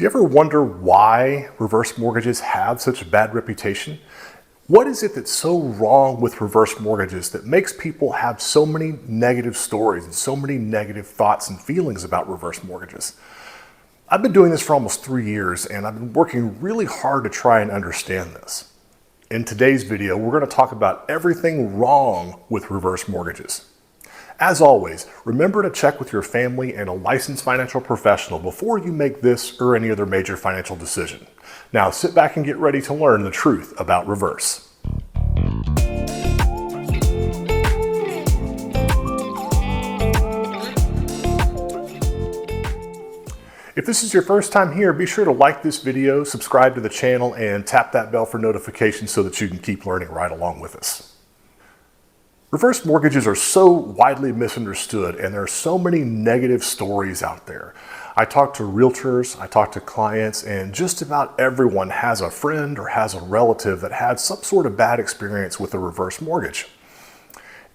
Do you ever wonder why reverse mortgages have such a bad reputation? What is it that's so wrong with reverse mortgages that makes people have so many negative stories and so many negative thoughts and feelings about reverse mortgages? I've been doing this for almost 3 years, and I've been working really hard to try and understand this. In today's video, we're going to talk about everything wrong with reverse mortgages. As always, remember to check with your family and a licensed financial professional before you make this or any other major financial decision. Now sit back and get ready to learn the truth about reverse. If this is your first time here, be sure to like this video, subscribe to the channel, and tap that bell for notifications so that you can keep learning right along with us. Reverse mortgages are so widely misunderstood, and there are so many negative stories out there. I talk to realtors, I talk to clients, and just about everyone has a friend or has a relative that had some sort of bad experience with a reverse mortgage.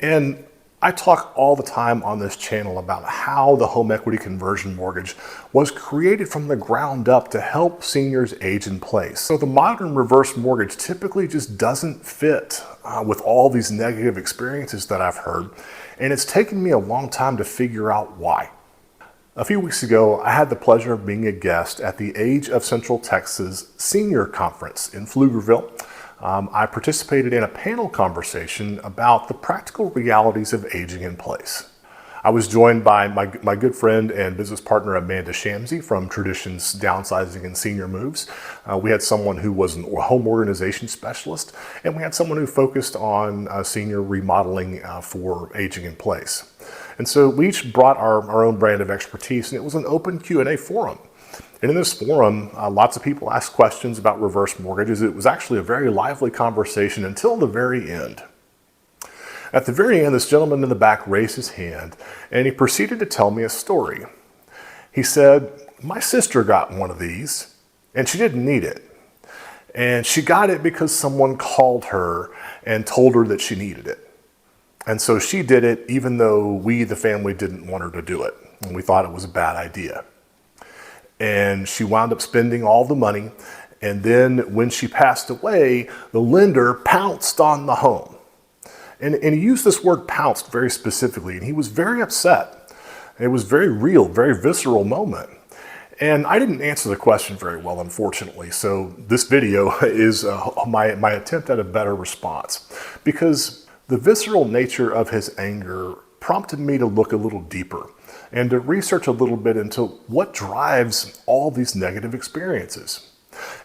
And I talk all the time on this channel about how the home equity conversion mortgage was created from the ground up to help seniors age in place. So the modern reverse mortgage typically just doesn't fit with all these negative experiences that I've heard, and it's taken me a long time to figure out why. A few weeks ago, I had the pleasure of being a guest at the Age of Central Texas Senior Conference in Pflugerville. I participated in a panel conversation about the practical realities of aging in place. I was joined by my good friend and business partner Amanda Shamsey from Traditions Downsizing and Senior Moves. We had someone who was a home organization specialist, and we had someone who focused on senior remodeling for aging in place. And so we each brought our own brand of expertise, and it was an open Q&A forum. And in this forum, lots of people asked questions about reverse mortgages. It was actually a very lively conversation until the very end. At the very end, this gentleman in the back raised his hand, and he proceeded to tell me a story. He said, "My sister got one of these, and she didn't need it. And she got it because someone called her and told her that she needed it. And so she did it even though we, the family, didn't want her to do it, and we thought it was a bad idea. And she wound up spending all the money, and then when she passed away, the lender pounced on the home." And he used this word pounced very specifically, and he was very upset. It was very real, very visceral moment. And I didn't answer the question very well, unfortunately, so this video is my attempt at a better response, because the visceral nature of his anger prompted me to look a little deeper and to research a little bit into what drives all these negative experiences.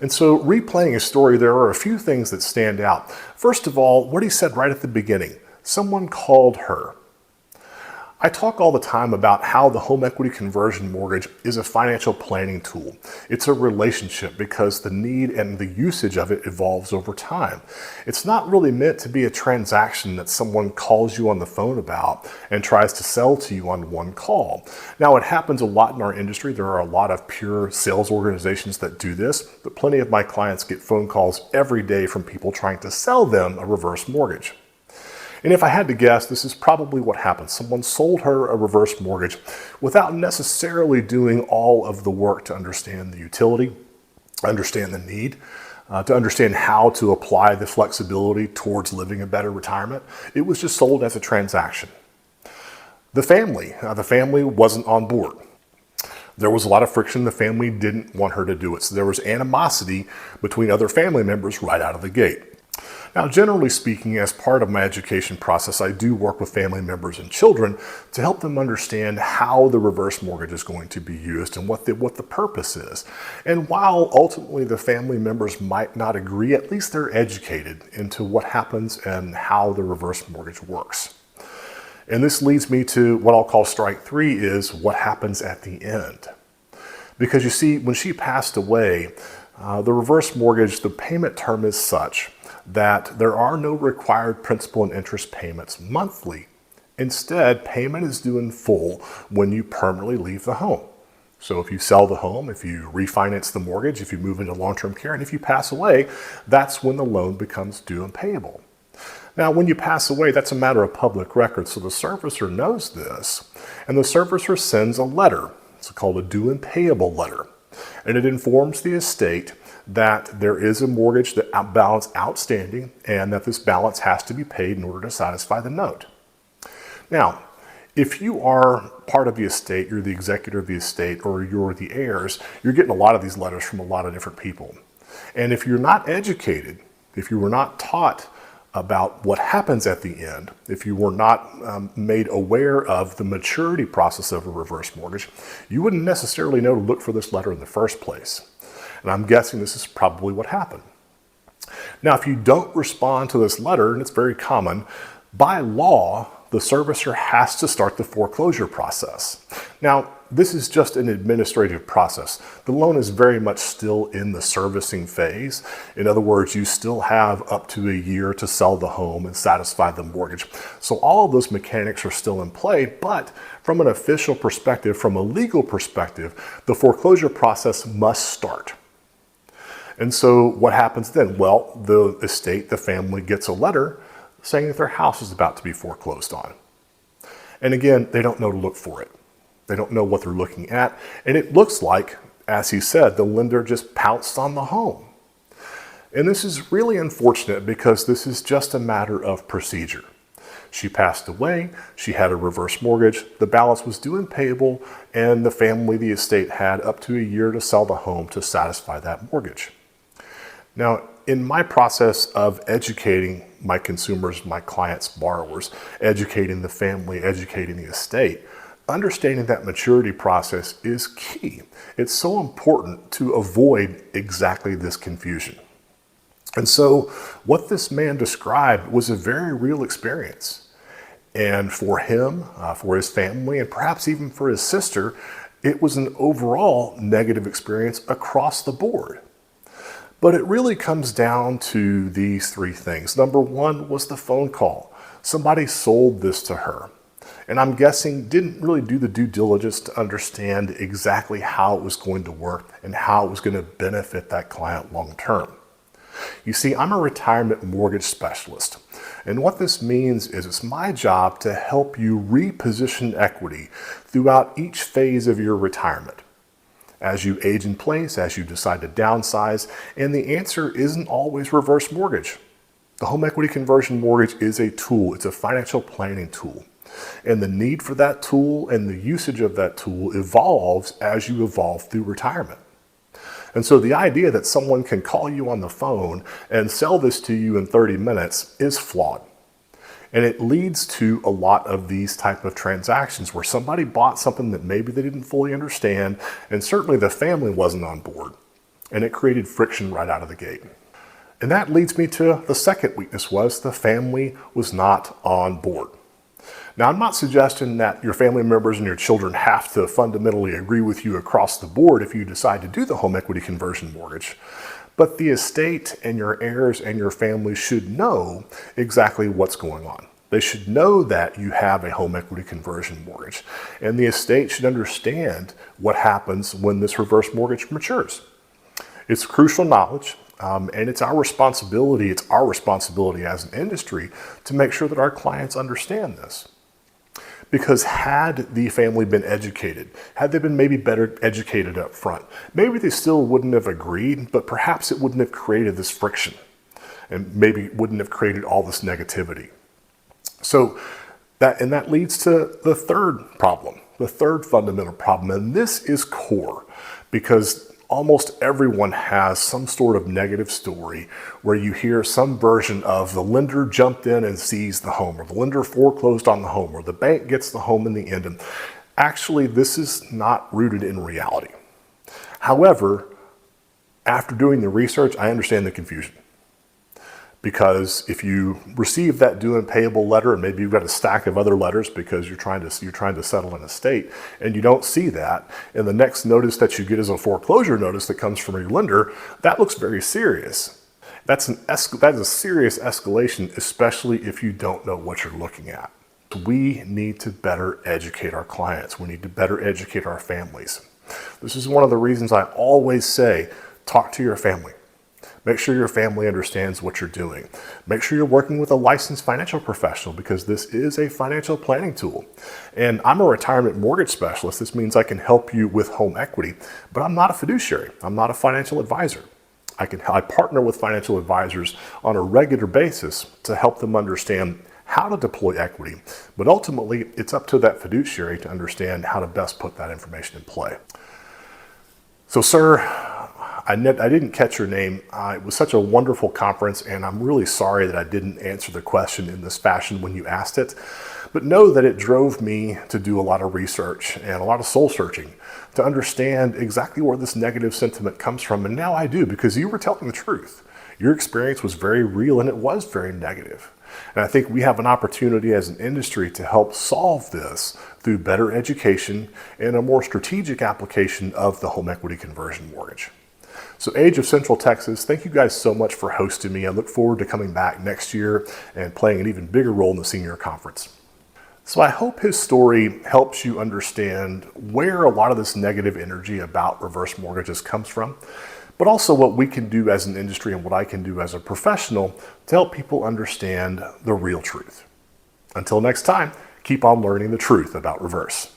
And so, replaying his story, there are a few things that stand out. First of all, what he said right at the beginning: someone called her. I talk all the time about how the home equity conversion mortgage is a financial planning tool. It's a relationship because the need and the usage of it evolves over time. It's not really meant to be a transaction that someone calls you on the phone about and tries to sell to you on one call. Now, it happens a lot in our industry. There are a lot of pure sales organizations that do this, but plenty of my clients get phone calls every day from people trying to sell them a reverse mortgage. And if I had to guess, this is probably what happened. Someone sold her a reverse mortgage without necessarily doing all of the work to understand the utility, understand the need, to understand how to apply the flexibility towards living a better retirement. It was just sold as a transaction. The family wasn't on board. There was a lot of friction. The family didn't want her to do it. So there was animosity between other family members right out of the gate. Now, generally speaking, as part of my education process, I do work with family members and children to help them understand how the reverse mortgage is going to be used and what the purpose is. And while ultimately the family members might not agree, at least they're educated into what happens and how the reverse mortgage works. And this leads me to what I'll call strike three, is what happens at the end. Because you see, when she passed away, the reverse mortgage, the payment term is such that there are no required principal and interest payments monthly. Instead, payment is due in full when you permanently leave the home. So if you sell the home, if you refinance the mortgage, if you move into long-term care, and if you pass away, that's when the loan becomes due and payable. Now, when you pass away, that's a matter of public record, so the servicer knows this, and the servicer sends a letter. It's called a due and payable letter. And it informs the estate that there is a mortgage balance outstanding and that this balance has to be paid in order to satisfy the note. Now, if you are part of the estate, you're the executor of the estate, or you're the heirs, you're getting a lot of these letters from a lot of different people. And if you're not educated, if you were not taught about what happens at the end, if you were not made aware of the maturity process of a reverse mortgage, you wouldn't necessarily know to look for this letter in the first place. And I'm guessing this is probably what happened. Now, if you don't respond to this letter, and it's very common, by law, the servicer has to start the foreclosure process. Now, this is just an administrative process. The loan is very much still in the servicing phase. In other words, you still have up to a year to sell the home and satisfy the mortgage. So all of those mechanics are still in play, but from an official perspective, from a legal perspective, the foreclosure process must start. And so what happens then? Well, the estate, the family gets a letter saying that their house is about to be foreclosed on. And again, they don't know to look for it. They don't know what they're looking at. And it looks like, as he said, the lender just pounced on the home. And this is really unfortunate because this is just a matter of procedure. She passed away, she had a reverse mortgage, the balance was due and payable, and the family, the estate, had up to a year to sell the home to satisfy that mortgage. Now, in my process of educating my consumers, my clients, borrowers, educating the family, educating the estate, understanding that maturity process is key. It's so important to avoid exactly this confusion. And so what this man described was a very real experience. And for him, for his family, and perhaps even for his sister, it was an overall negative experience across the board. But it really comes down to these three things. Number one was the phone call. Somebody sold this to her. And I'm guessing didn't really do the due diligence to understand exactly how it was going to work and how it was going to benefit that client long term. You see, I'm a retirement mortgage specialist. And what this means is it's my job to help you reposition equity throughout each phase of your retirement. As you age in place, as you decide to downsize, and the answer isn't always reverse mortgage. The home equity conversion mortgage is a tool. It's a financial planning tool. And the need for that tool and the usage of that tool evolves as you evolve through retirement. And so the idea that someone can call you on the phone and sell this to you in 30 minutes is flawed. And it leads to a lot of these type of transactions where somebody bought something that maybe they didn't fully understand, and certainly the family wasn't on board. And it created friction right out of the gate. And that leads me to the second weakness was the family was not on board. Now, I'm not suggesting that your family members and your children have to fundamentally agree with you across the board if you decide to do the home equity conversion mortgage. But the estate and your heirs and your family should know exactly what's going on. They should know that you have a home equity conversion mortgage. And the estate should understand what happens when this reverse mortgage matures. It's crucial knowledge, and it's our responsibility as an industry to make sure that our clients understand this. Because had the family been educated, had they been maybe better educated up front, maybe they still wouldn't have agreed, but perhaps it wouldn't have created this friction and maybe wouldn't have created all this negativity. So that leads to the third problem, the third fundamental problem, and this is core because almost everyone has some sort of negative story where you hear some version of the lender jumped in and seized the home, or the lender foreclosed on the home, or the bank gets the home in the end. And actually, this is not rooted in reality. However, after doing the research, I understand the confusion. Because if you receive that due and payable letter, and maybe you've got a stack of other letters because you're trying to settle an estate, and you don't see that, and the next notice that you get is a foreclosure notice that comes from your lender, that looks very serious. That is a serious escalation, especially if you don't know what you're looking at. We need to better educate our clients. We need to better educate our families. This is one of the reasons I always say, talk to your family. Make sure your family understands what you're doing. Make sure you're working with a licensed financial professional because this is a financial planning tool. And I'm a retirement mortgage specialist. This means I can help you with home equity, but I'm not a fiduciary. I'm not a financial advisor. I partner with financial advisors on a regular basis to help them understand how to deploy equity, but ultimately it's up to that fiduciary to understand how to best put that information in play. So, sir, I didn't catch your name. It was such a wonderful conference, and I'm really sorry that I didn't answer the question in this fashion when you asked it. But know that it drove me to do a lot of research and a lot of soul searching to understand exactly where this negative sentiment comes from. And now I do, because you were telling the truth. Your experience was very real and it was very negative. And I think we have an opportunity as an industry to help solve this through better education and a more strategic application of the home equity conversion mortgage. So Age of Central Texas, thank you guys so much for hosting me. I look forward to coming back next year and playing an even bigger role in the senior conference. So I hope his story helps you understand where a lot of this negative energy about reverse mortgages comes from, but also what we can do as an industry and what I can do as a professional to help people understand the real truth. Until next time, keep on learning the truth about reverse.